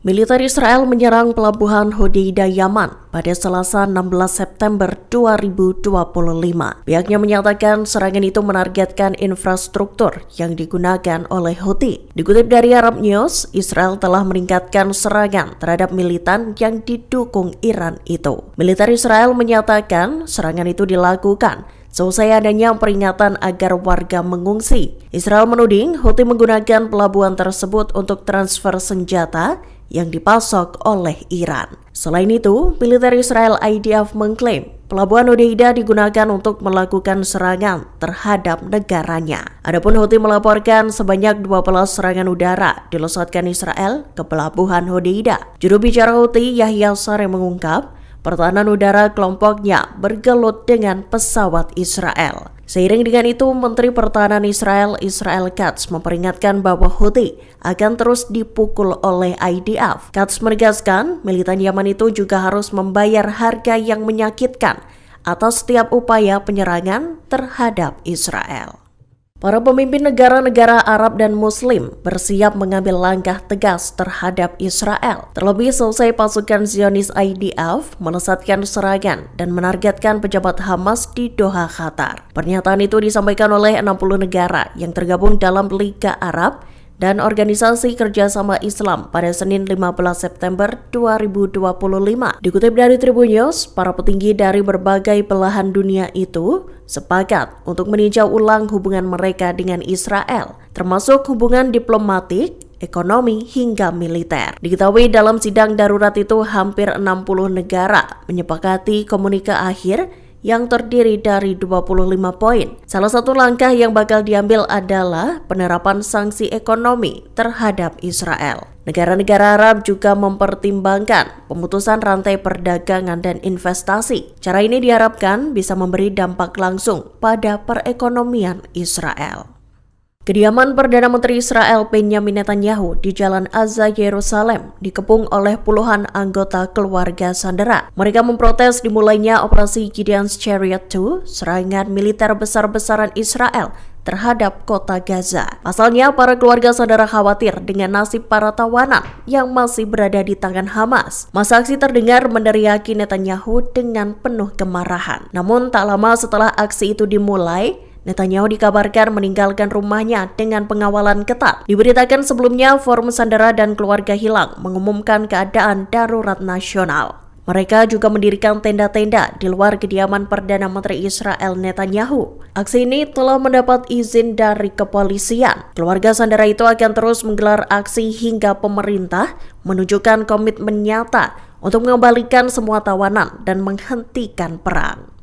Militer Israel menyerang pelabuhan Hodeidah Yaman pada Selasa 16 September 2025. Pihaknya menyatakan serangan itu menargetkan infrastruktur yang digunakan oleh Houthi. Dikutip dari Arab News, Israel telah meningkatkan serangan terhadap militan yang didukung Iran itu. Militer Israel menyatakan serangan itu dilakukan selesai adanya peringatan agar warga mengungsi. Israel menuding Houthi menggunakan pelabuhan tersebut untuk transfer senjata yang dipasok oleh Iran. Selain itu, militer Israel IDF mengklaim pelabuhan Hodeidah digunakan untuk melakukan serangan terhadap negaranya. Adapun Houthi melaporkan sebanyak 12 serangan udara dilontarkan Israel ke pelabuhan Hodeidah. Juru bicara Houthi Yahya Saree mengungkap, pertahanan udara kelompoknya bergelut dengan pesawat Israel. Seiring dengan itu, Menteri Pertahanan Israel Katz memperingatkan bahwa Houthi akan terus dipukul oleh IDF. Katz menegaskan, militan Yaman itu juga harus membayar harga yang menyakitkan atas setiap upaya penyerangan terhadap Israel. Para pemimpin negara-negara Arab dan Muslim bersiap mengambil langkah tegas terhadap Israel. Terlebih selesai pasukan Zionis IDF melesatkan serangan dan menargetkan pejabat Hamas di Doha, Qatar. Pernyataan itu disampaikan oleh 60 negara yang tergabung dalam Liga Arab dan Organisasi Kerjasama Islam pada Senin 15 September 2025. Dikutip dari Tribun News, para petinggi dari berbagai belahan dunia itu sepakat untuk meninjau ulang hubungan mereka dengan Israel, termasuk hubungan diplomatik, ekonomi, hingga militer. Diketahui dalam sidang darurat itu hampir 60 negara menyepakati komunike akhir yang terdiri dari 25 poin. Salah satu langkah yang bakal diambil adalah penerapan sanksi ekonomi terhadap Israel. Negara-negara Arab juga mempertimbangkan pemutusan rantai perdagangan dan investasi. Cara ini diharapkan bisa memberi dampak langsung pada perekonomian Israel. Kediaman Perdana Menteri Israel Benjamin Netanyahu di Jalan Azza, Yerusalem dikepung oleh puluhan anggota keluarga sandera. Mereka memprotes dimulainya operasi Gideon's Chariot II, serangan militer besar-besaran Israel terhadap kota Gaza. Pasalnya, para keluarga saudara khawatir dengan nasib para tawanan yang masih berada di tangan Hamas. Masa aksi terdengar meneriaki Netanyahu dengan penuh kemarahan. Namun tak lama setelah aksi itu dimulai, Netanyahu dikabarkan meninggalkan rumahnya dengan pengawalan ketat. Diberitakan sebelumnya, Forum Sandera dan Keluarga Hilang mengumumkan keadaan darurat nasional. Mereka juga mendirikan tenda-tenda di luar kediaman Perdana Menteri Israel Netanyahu. Aksi ini telah mendapat izin dari kepolisian. Keluarga sandera itu akan terus menggelar aksi hingga pemerintah menunjukkan komitmen nyata untuk mengembalikan semua tawanan dan menghentikan perang.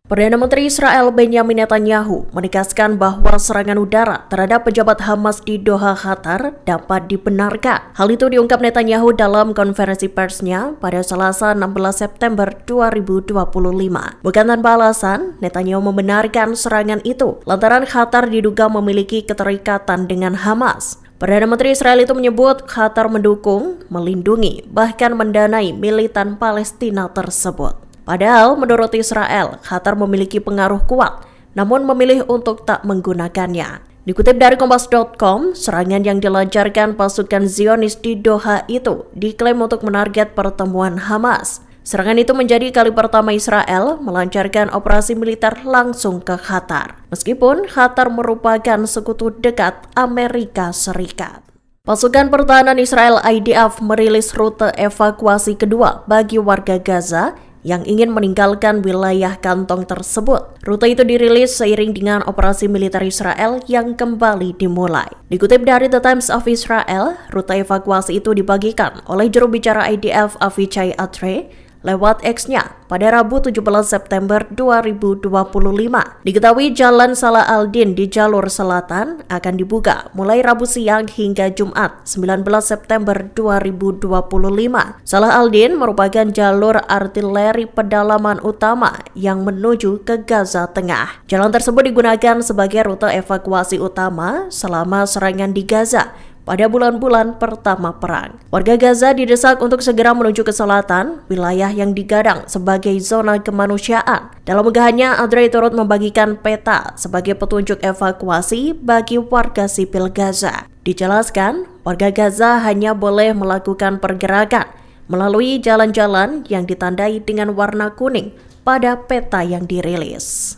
Perdana Menteri Israel Benjamin Netanyahu menegaskan bahwa serangan udara terhadap pejabat Hamas di Doha, Qatar dapat dibenarkan. Hal itu diungkap Netanyahu dalam konferensi persnya pada Selasa 16 September 2025. Bukan tanpa alasan, Netanyahu membenarkan serangan itu lantaran Qatar diduga memiliki keterikatan dengan Hamas. Perdana Menteri Israel itu menyebut Qatar mendukung, melindungi, bahkan mendanai militan Palestina tersebut. Padahal menurut Israel, Qatar memiliki pengaruh kuat, namun memilih untuk tak menggunakannya. Dikutip dari Kompas.com, serangan yang dilancarkan pasukan Zionis di Doha itu diklaim untuk menarget pertemuan Hamas. Serangan itu menjadi kali pertama Israel melancarkan operasi militer langsung ke Qatar, meskipun Qatar merupakan sekutu dekat Amerika Serikat. Pasukan Pertahanan Israel IDF merilis rute evakuasi kedua bagi warga Gaza yang ingin meninggalkan wilayah kantong tersebut. Rute itu dirilis seiring dengan operasi militer Israel yang kembali dimulai. Dikutip dari The Times of Israel, rute evakuasi itu dibagikan oleh juru bicara IDF Avichai Atre lewat X-nya pada Rabu 17 September 2025. Diketahui Jalan Salah al-Din di jalur selatan akan dibuka mulai Rabu siang hingga Jumat 19 September 2025. Salah al-Din merupakan jalur artileri pedalaman utama yang menuju ke Gaza Tengah. Jalan tersebut digunakan sebagai rute evakuasi utama selama serangan di Gaza pada bulan-bulan pertama perang. Warga Gaza didesak untuk segera menuju ke selatan, wilayah yang digadang sebagai zona kemanusiaan. Dalam unggahannya, Andre turut membagikan peta sebagai petunjuk evakuasi bagi warga sipil Gaza. Dijelaskan, warga Gaza hanya boleh melakukan pergerakan melalui jalan-jalan yang ditandai dengan warna kuning pada peta yang dirilis.